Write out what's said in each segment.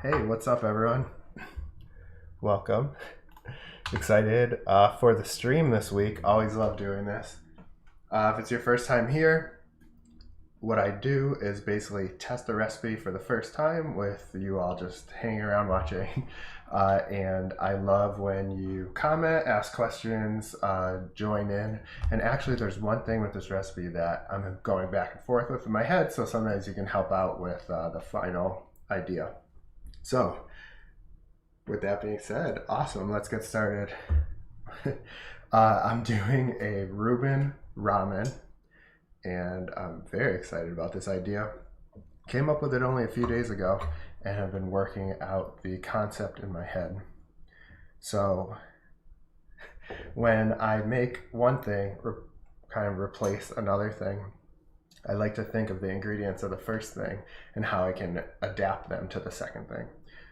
Hey, what's up, everyone? Welcome. Excited for the stream this week. Always love doing this. If it's your first time here, what I do is basically test the recipe for the first time with you all just hanging around watching. And I love when you comment, ask questions, join in. And actually, there's one thing with this recipe that I'm going back and forth with in my head, so sometimes you can help out with the final idea. So, with that being said, awesome, let's get started. I'm doing a Reuben Ramen, and I'm very excited about this idea. Came up with it only a few days ago, and I've been working out the concept in my head. So, when I make one thing kind of replace another thing, I like to think of the ingredients of the first thing and how I can adapt them to the second thing.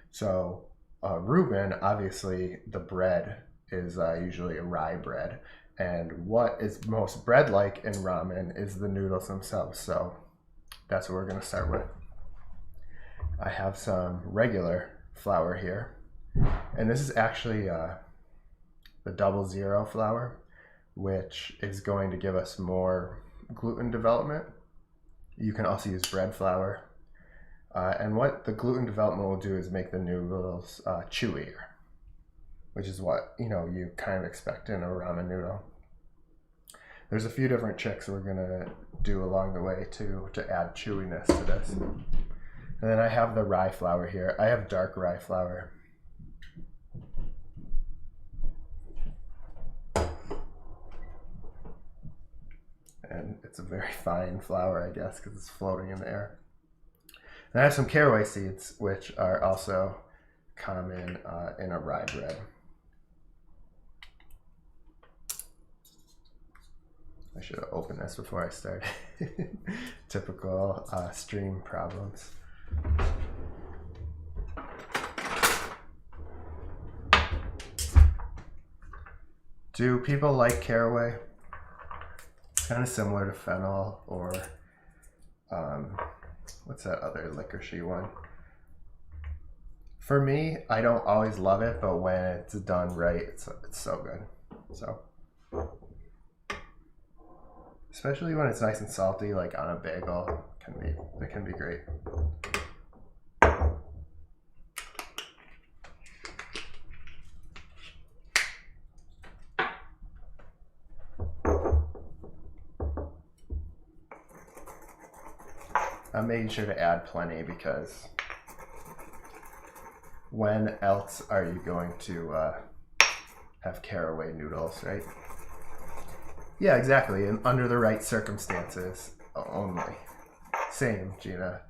So, Reuben, obviously, the bread is usually a rye bread. And what is most bread-like in ramen is the noodles themselves. So that's what we're going to start with. I have some regular flour here. And this is actually the 00 flour, which is going to give us more gluten development. You can also use bread flour. And what the gluten development will do is make the noodles chewier, which is what you kind of expect in a ramen noodle. There's a few different tricks we're gonna do along the way to add chewiness to this. And then I have the rye flour here. I have dark rye flour. And it's a very fine flour, I guess, because it's floating in the air. And I have some caraway seeds, which are also common in a rye bread. I should have opened this before I started. Typical stream problems. Do people like caraway? It's kind of similar to fennel or what's that other licoricey one? For me, I don't always love it, but when it's done right, it's so good. So, especially when it's nice and salty, like on a bagel, it can be great. I'm making sure to add plenty because when else are you going to have caraway noodles, right? Yeah, exactly. And under the right circumstances only. Same, Gina.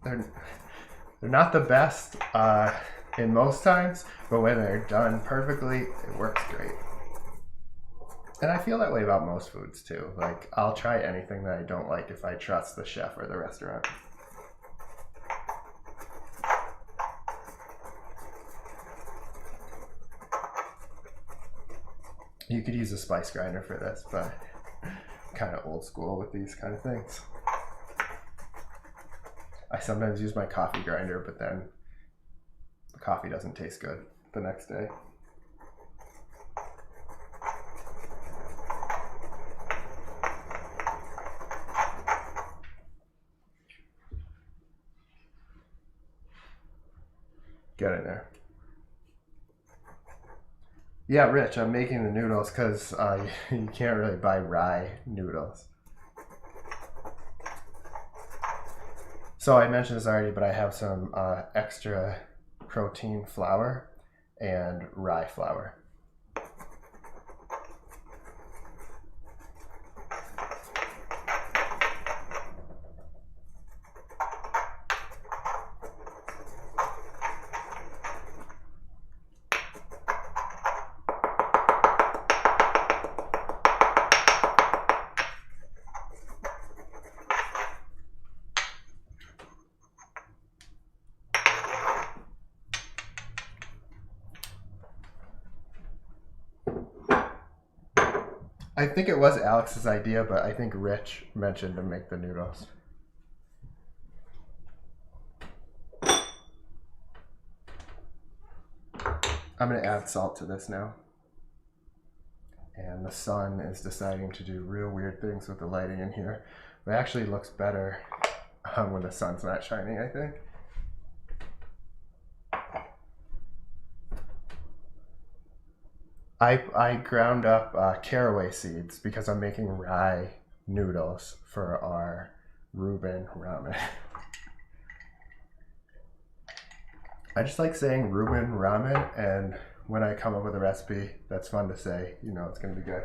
They're not the best in most times, but when they're done perfectly, it works great. And I feel that way about most foods too. Like, I'll try anything that I don't like if I trust the chef or the restaurant. You could use a spice grinder for this, but I'm kind of old school with these kind of things. I sometimes use my coffee grinder, but then the coffee doesn't taste good the next day. Get in there. Yeah, Rich, I'm making the noodles because you can't really buy rye noodles. So I mentioned this already, but I have some extra protein flour and rye flour. I think it was Alex's idea, but I think Rich mentioned to make the noodles. I'm going to add salt to this now. And the sun is deciding to do real weird things with the lighting in here. It actually looks better when the sun's not shining, I think. I ground up caraway seeds because I'm making rye noodles for our Reuben Ramen. I just like saying Reuben Ramen, and when I come up with a recipe that's fun to say, you know it's going to be good.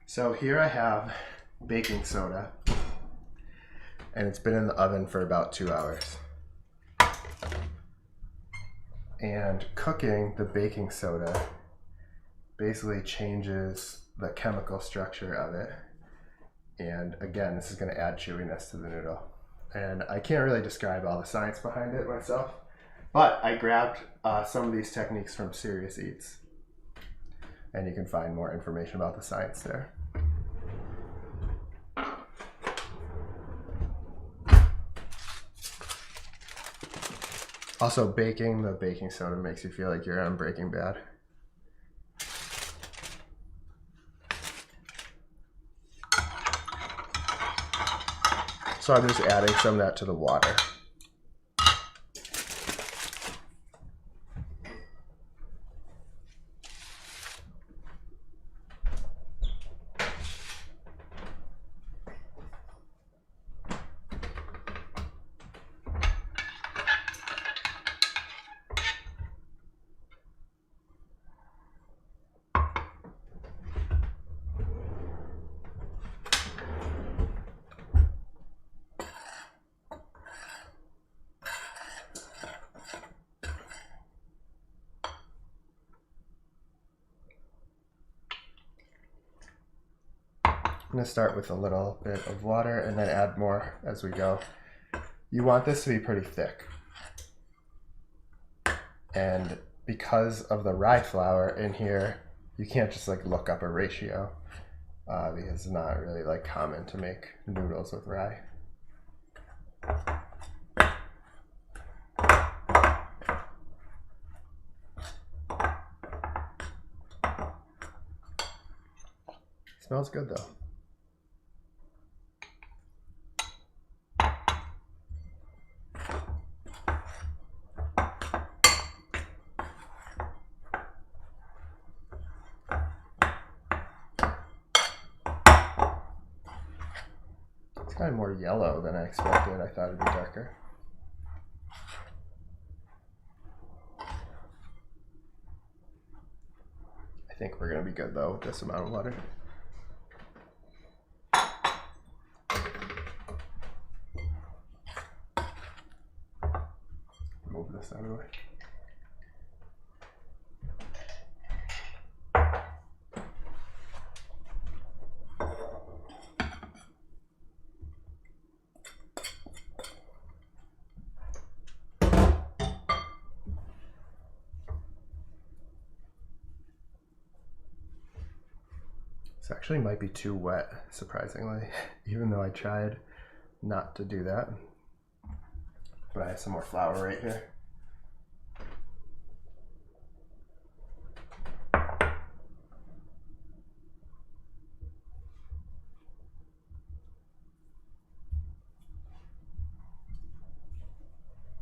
So here I have baking soda, and it's been in the oven for about 2 hours. And cooking the baking soda basically changes the chemical structure of it. And again, this is going to add chewiness to the noodle. And I can't really describe all the science behind it myself, but I grabbed some of these techniques from Serious Eats. And you can find more information about the science there. Also, baking the baking soda makes you feel like you're on Breaking Bad. So I'm just adding some of that to the water. I'm going to start with a little bit of water and then add more as we go. You want this to be pretty thick. And because of the rye flour in here, you can't just like look up a ratio because it's not really like common to make noodles with rye. Smells good though. It's kind of more yellow than I expected. I thought it'd be darker. I think we're gonna be good though with this amount of water. Move this out of the way. This actually might be too wet, surprisingly, even though I tried not to do that. But I have some more flour right here.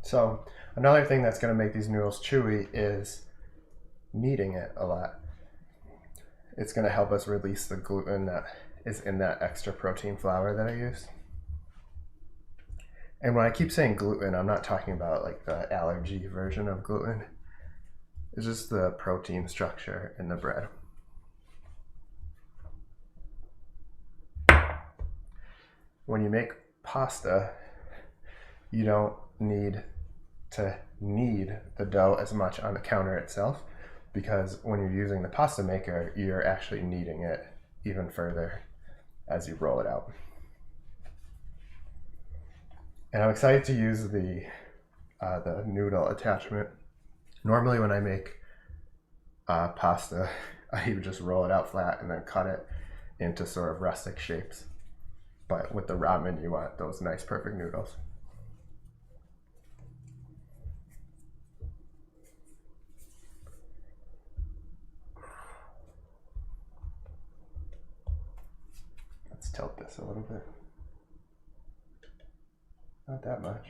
So another thing that's going to make these noodles chewy is kneading it a lot. It's going to help us release the gluten that is in that extra protein flour that I used. And when I keep saying gluten, I'm not talking about like the allergy version of gluten. It's just the protein structure in the bread. When you make pasta, you don't need to knead the dough as much on the counter itself, because when you're using the pasta maker, you're actually kneading it even further as you roll it out. And I'm excited to use the noodle attachment. Normally when I make pasta, I would just roll it out flat and then cut it into sort of rustic shapes. But with the ramen, you want those nice, perfect noodles. Let's tilt this a little bit. Not that much.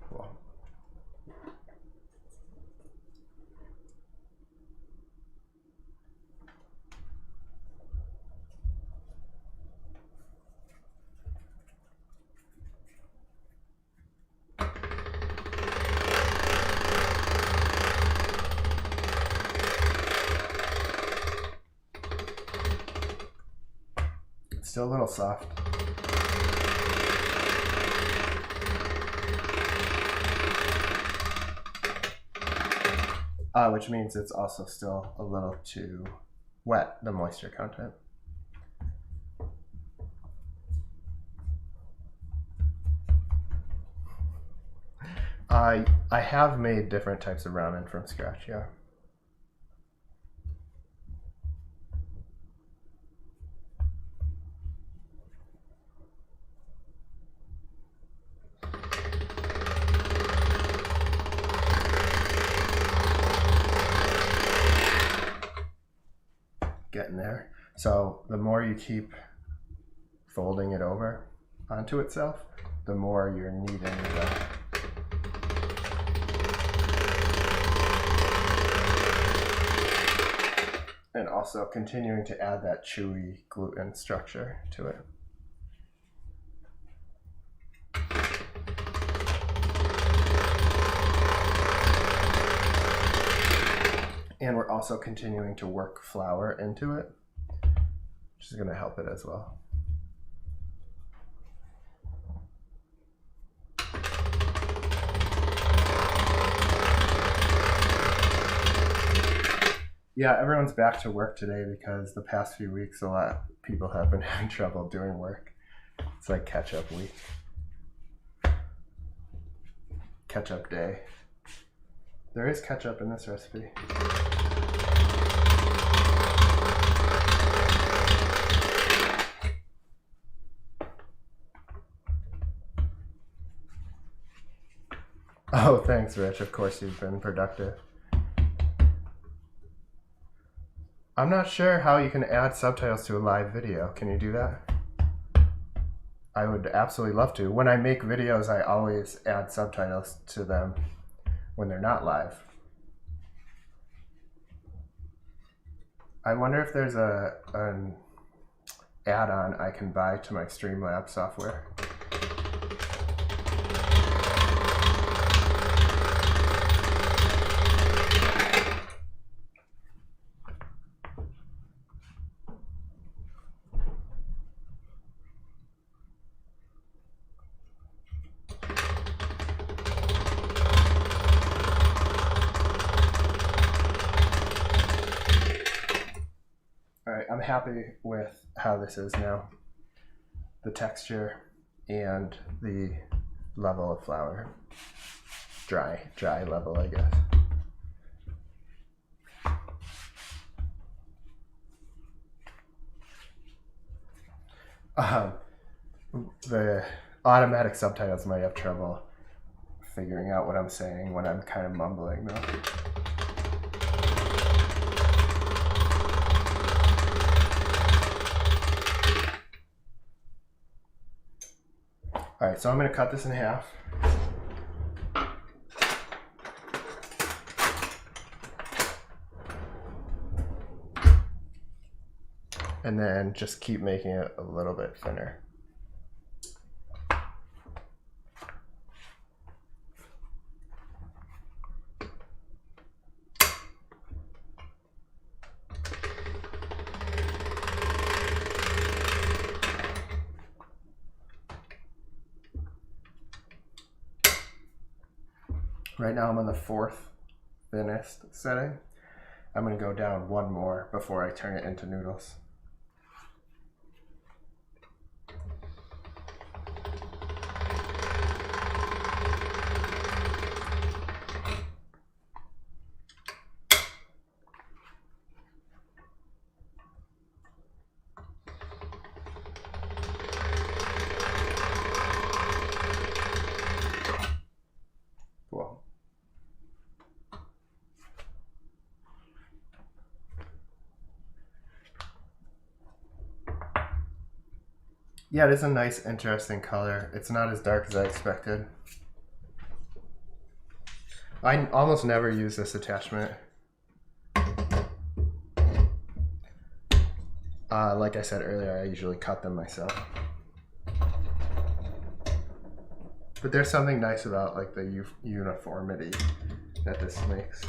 Cool. It's still a little soft. Which means it's also still a little too wet, the moisture content. I have made different types of ramen from scratch, yeah. Getting there. So the more you keep folding it over onto itself, the more you're kneading the and also continuing to add that chewy gluten structure to it. And we're also continuing to work flour into it, which is going to help it as well. Yeah, everyone's back to work today because the past few weeks a lot of people have been having trouble doing work. It's like catch-up week. Ketchup day. There is ketchup in this recipe. Oh, thanks, Rich. Of course you've been productive. I'm not sure how you can add subtitles to a live video. Can you do that? I would absolutely love to. When I make videos, I always add subtitles to them when they're not live. I wonder if there's an add-on I can buy to my Streamlabs software. All right, I'm happy with how this is now. The texture and the level of flour. Dry level, I guess. The automatic subtitles might have trouble figuring out what I'm saying when I'm kind of mumbling though. All right, so I'm going to cut this in half. And then just keep making it a little bit thinner. Right now I'm on the 4th thinnest setting. I'm going to go down one more before I turn it into noodles. Yeah, it is a nice, interesting color. It's not as dark as I expected. I almost never use this attachment. Like I said earlier, I usually cut them myself. But there's something nice about like the uniformity that this makes.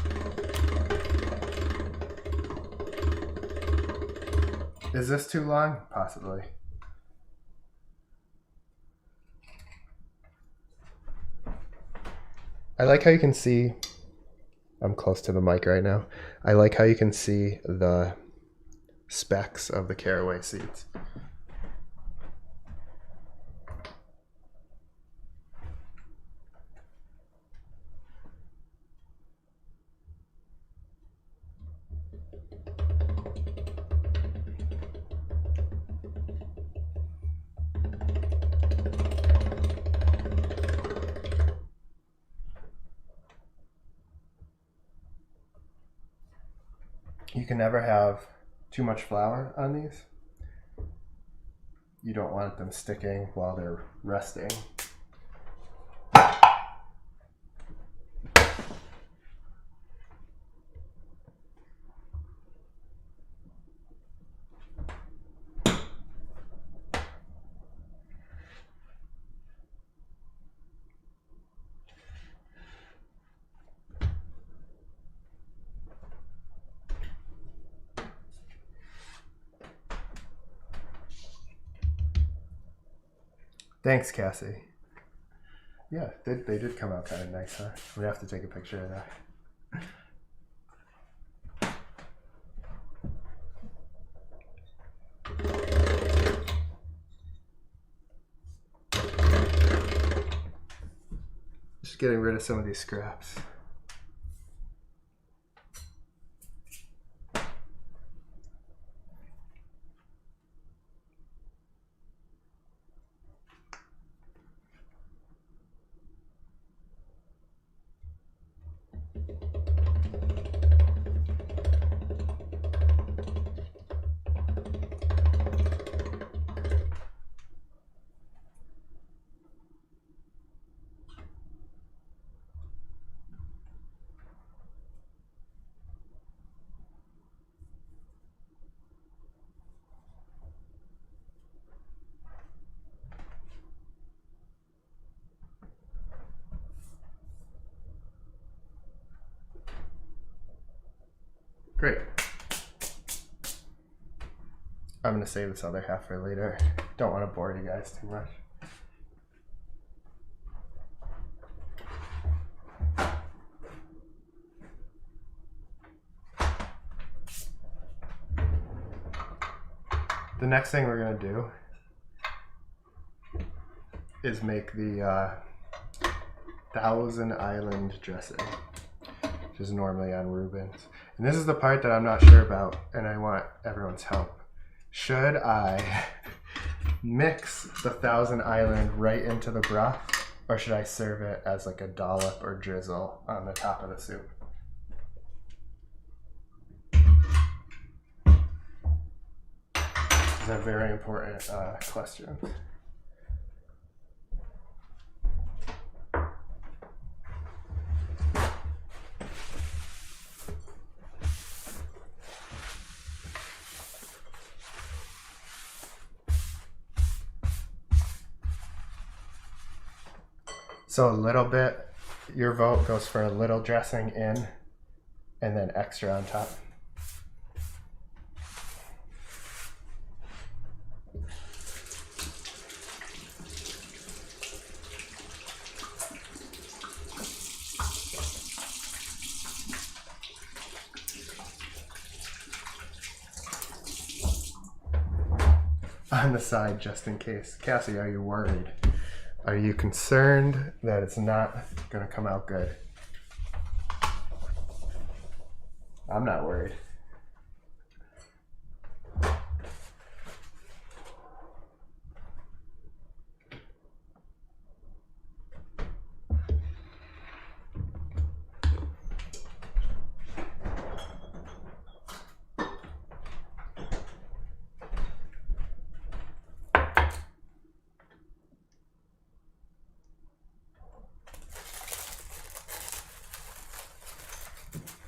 Is this too long? Possibly. I like how you can see, I'm close to the mic right now. I like how you can see the specks of the caraway seeds. You can never have too much flour on these. You don't want them sticking while they're resting. Thanks, Cassie. Yeah, they did come out kind of nice, huh? We have to take a picture of that. Just getting rid of some of these scraps. Great. I'm gonna save this other half for later. Don't want to bore you guys too much. The next thing we're gonna do is make the Thousand Island dressing, which is normally on Reuben's. And this is the part that I'm not sure about, and I want everyone's help. Should I mix the Thousand Island right into the broth, or should I serve it as like a dollop or drizzle on the top of the soup? These are very important questions. So a little bit, your vote goes for a little dressing in and then extra on top. On the side, just in case. Cassie, are you worried? Are you concerned that it's not gonna come out good? I'm not worried.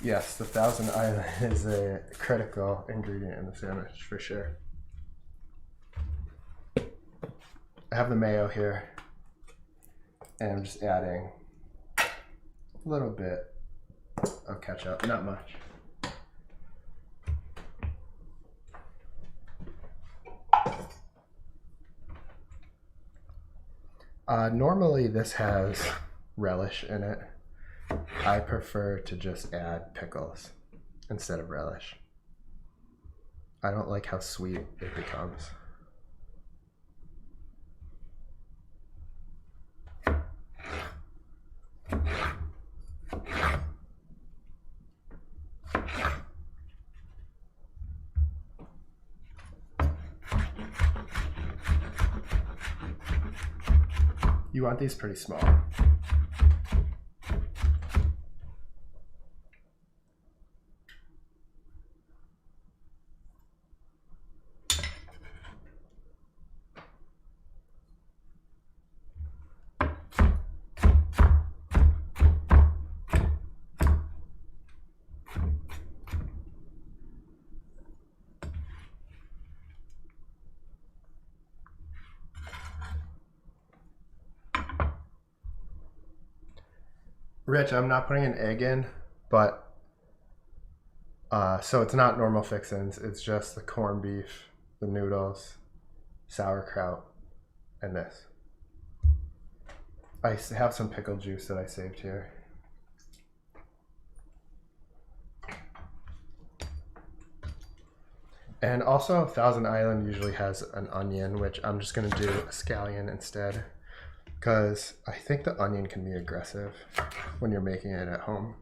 Yes, the Thousand Island is a critical ingredient in the sandwich for sure. I have the mayo here, and I'm just adding a little bit of ketchup, not much. Normally this has relish in it. I prefer to just add pickles instead of relish. I don't like how sweet it becomes. You want these pretty small. Rich, I'm not putting an egg in, but so it's not normal fixins. It's just the corned beef, the noodles, sauerkraut, and this. I have some pickle juice that I saved here. And also, Thousand Island usually has an onion, which I'm just gonna do a scallion instead, because I think the onion can be aggressive when you're making it at home.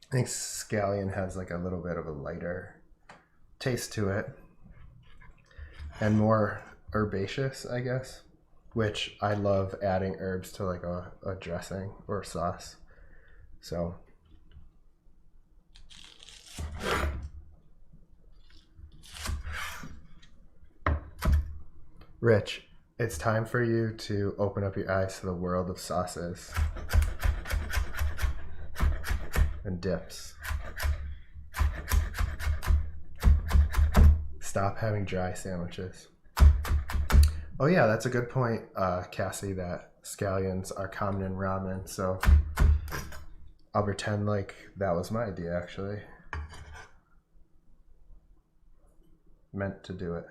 I think scallion has like a little bit of a lighter taste to it and more herbaceous, I guess, which I love adding herbs to like a dressing or a sauce. So Rich, it's time for you to open up your eyes to the world of sauces and dips. Stop having dry sandwiches. Oh yeah, that's a good point, Cassie, that scallions are common in ramen, so I'll pretend like that was my idea, actually. Meant to do it.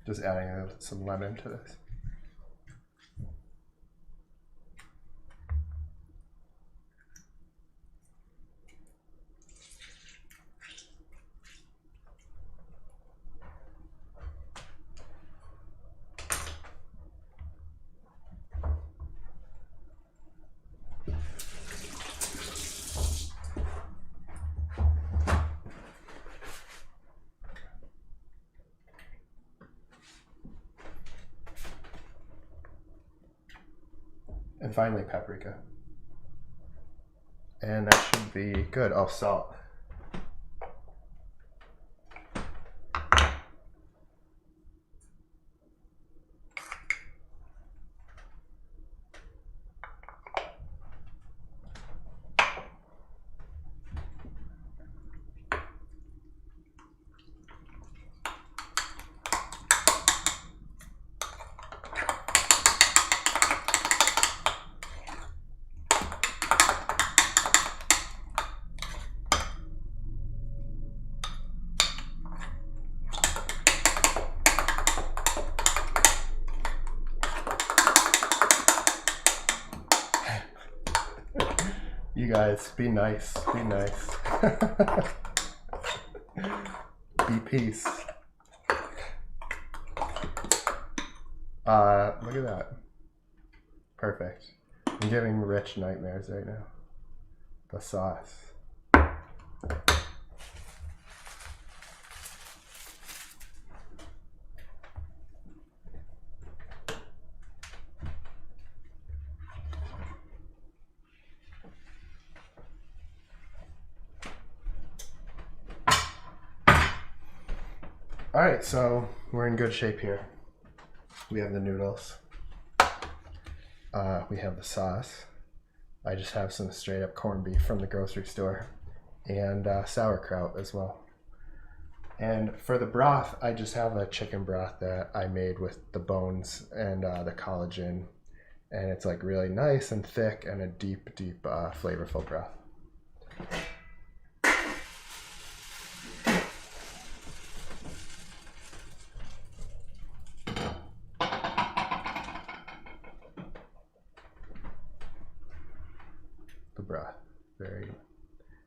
Just adding some lemon to this. And finally, paprika. And that should be good. Oh, salt. You guys, be nice. Be nice. Be peace. Look at that. Perfect. I'm getting rich nightmares right now. The sauce. All right, so we're in good shape here. We have the noodles. We have the sauce. I just have some straight up corned beef from the grocery store and sauerkraut as well. And for the broth, I just have a chicken broth that I made with the bones and the collagen. And it's like really nice and thick and a deep, flavorful broth. The broth,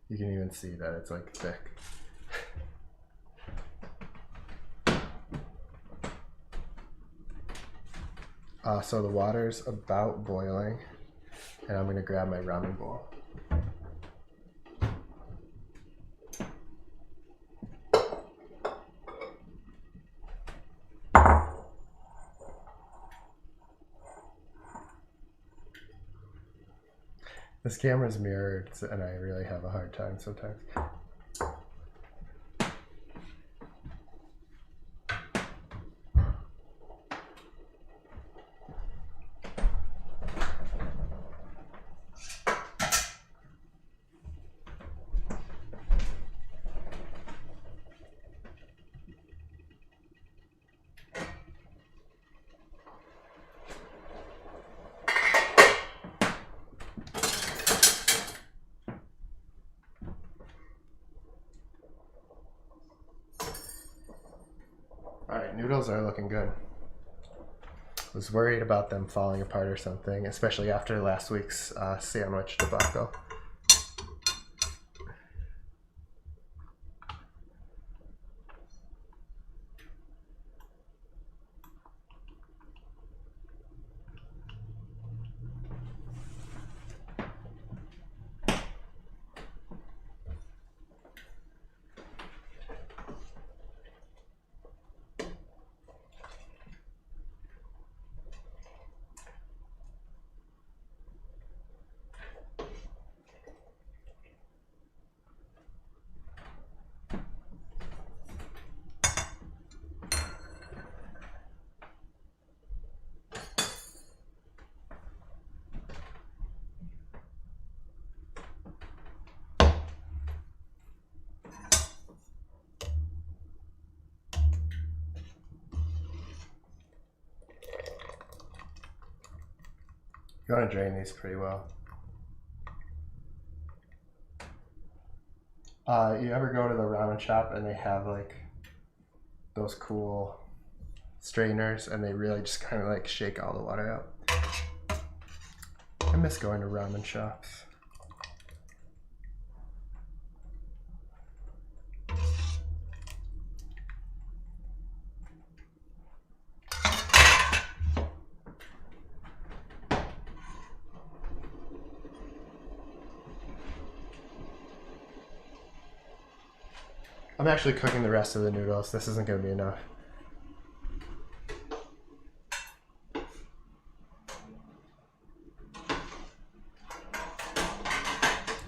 you can even see that it's like thick. So the water's about boiling, and I'm gonna grab my ramen bowl. This camera's mirrored, and I really have a hard time sometimes. All right, noodles are looking good. I was worried about them falling apart or something, especially after last week's sandwich debacle. You want to drain these pretty well. You ever go to the ramen shop and they have like those cool strainers and they really just kind of like shake all the water out? I miss going to ramen shops. I'm actually cooking the rest of the noodles. This isn't going to be enough.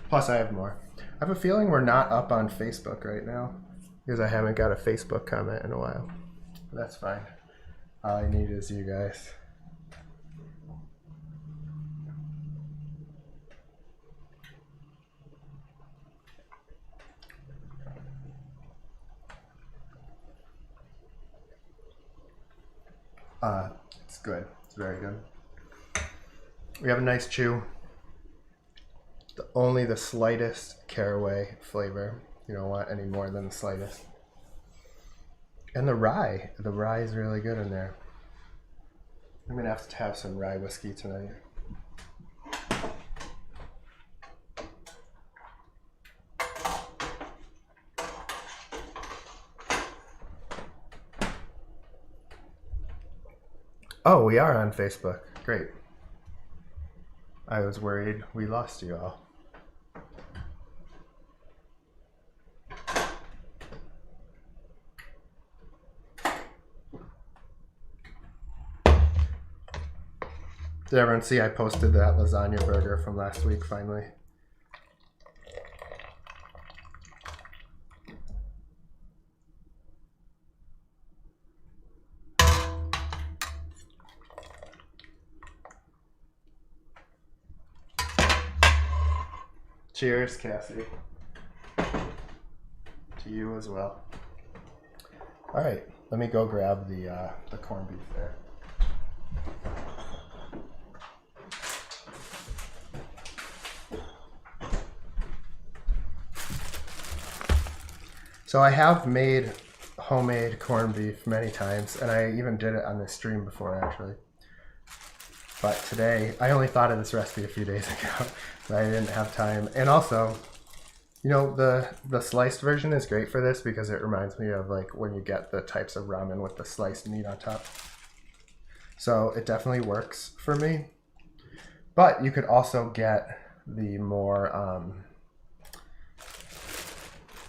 Plus, I have more. I have a feeling we're not up on Facebook right now because I haven't got a Facebook comment in a while. But that's fine. All I need is you guys. It's good. It's very good. We have a nice chew. Only the slightest caraway flavor. You don't want any more than the slightest. And the rye is really good in there. I'm gonna have to have some rye whiskey tonight. Oh, we are on Facebook. Great. I was worried we lost you all. Did everyone see I posted that lasagna burger from last week finally? Cheers, Cassie. To you as well. All right, let me go grab the corned beef there. So I have made homemade corned beef many times, and I even did it on this stream before actually. But today, I only thought of this recipe a few days ago, but I didn't have time. And also, you know, the sliced version is great for this because it reminds me of like when you get the types of ramen with the sliced meat on top. So it definitely works for me. But you could also get the more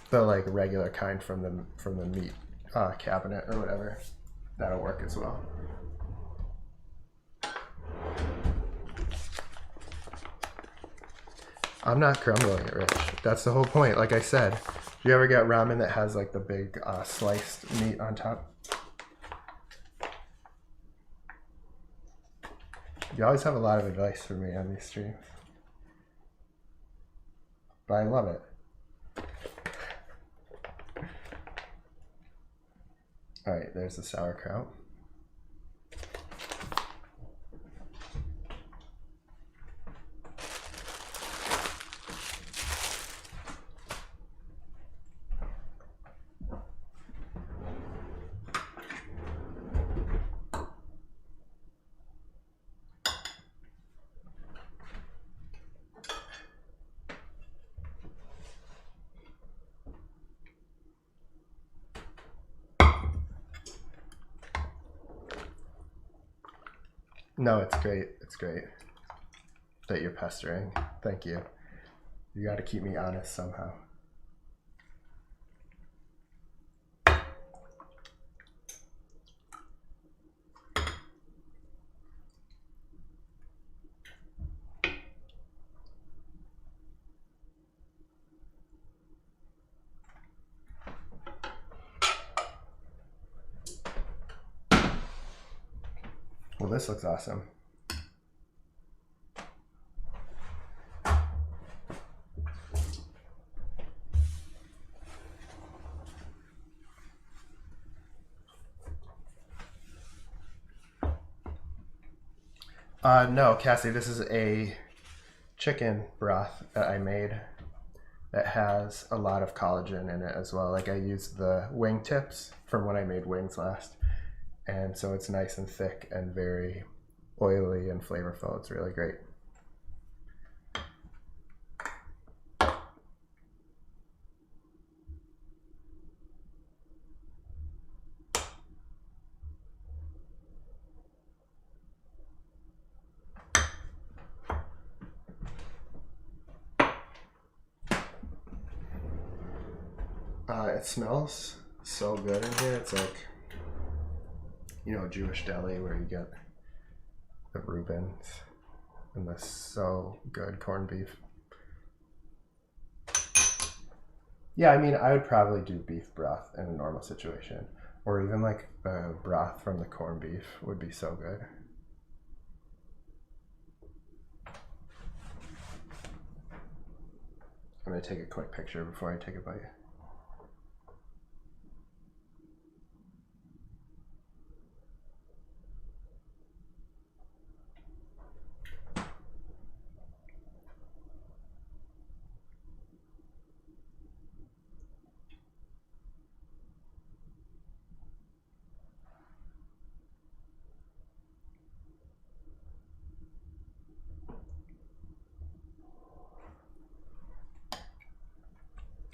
the like regular kind from the meat cabinet or whatever. That'll work as well. I'm not crumbling it, Rich. That's the whole point. Like I said, do you ever get ramen that has like the big sliced meat on top? You always have a lot of advice for me on these streams. But I love it. All right, there's the sauerkraut. No, it's great. It's great that you're pestering. Thank you. You got to keep me honest somehow. Well, this looks awesome. No, Cassie, this is a chicken broth that I made that has a lot of collagen in it as well. Like I used the wing tips from when I made wings last. And so it's nice and thick and very oily and flavorful. It's really great. It smells so good in here. It's like, you know, a Jewish deli where you get the Reubens and the so good corned beef. Yeah, I mean, I would probably do beef broth in a normal situation, or even like the broth from the corned beef would be so good. I'm gonna take a quick picture before I take a bite.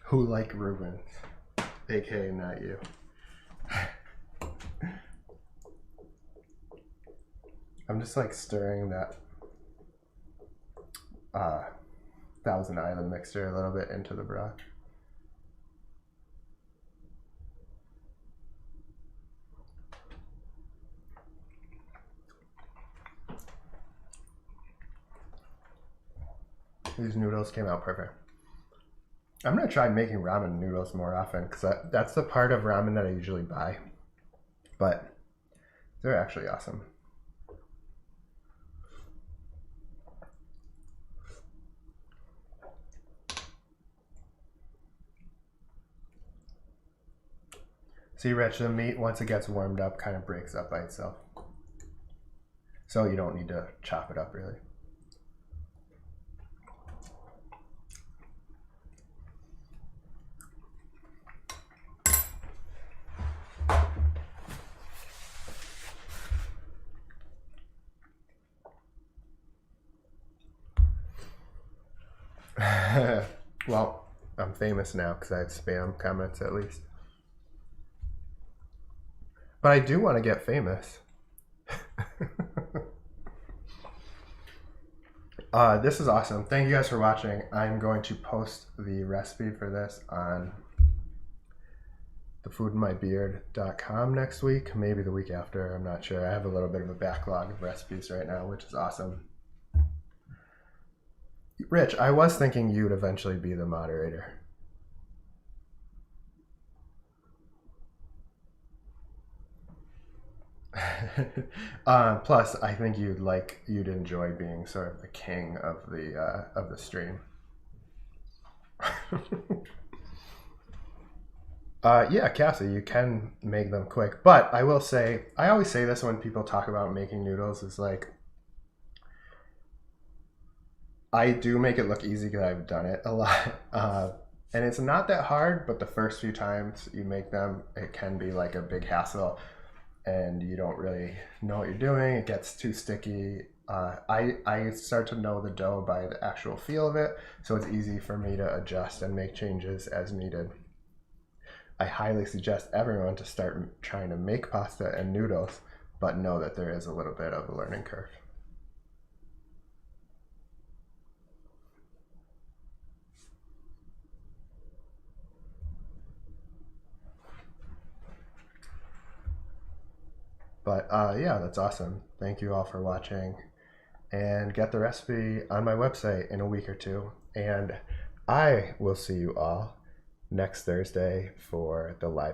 Who like Reubens, aka not you. I'm just like stirring that Thousand Island mixture a little bit into the broth. These noodles came out perfect. I'm gonna try making ramen noodles more often because that's the part of ramen that I usually buy, but they're actually awesome. See, Rich, the meat, once it gets warmed up, kind of breaks up by itself. So you don't need to chop it up, really. Well, I'm famous now because I have spam comments at least. But I do want to get famous. This is awesome. Thank you guys for watching. I'm going to post the recipe for this on thefoodinmybeard.com next week, maybe the week after. I'm not sure. I have a little bit of a backlog of recipes right now, which is awesome. Rich, I was thinking you'd eventually be the moderator. Plus, I think you'd enjoy being sort of the king of the stream. Yeah, Cassie, you can make them quick, but I will say, I always say this when people talk about making noodles, is like, I do make it look easy because I've done it a lot. And it's not that hard, but the first few times you make them, it can be like a big hassle and you don't really know what you're doing. It gets too sticky. I start to know the dough by the actual feel of it, so it's easy for me to adjust and make changes as needed. I highly suggest everyone to start trying to make pasta and noodles, but know that there is a little bit of a learning curve. But yeah, that's awesome. Thank you all for watching, and get the recipe on my website in a week or two. And I will see you all next Thursday for the live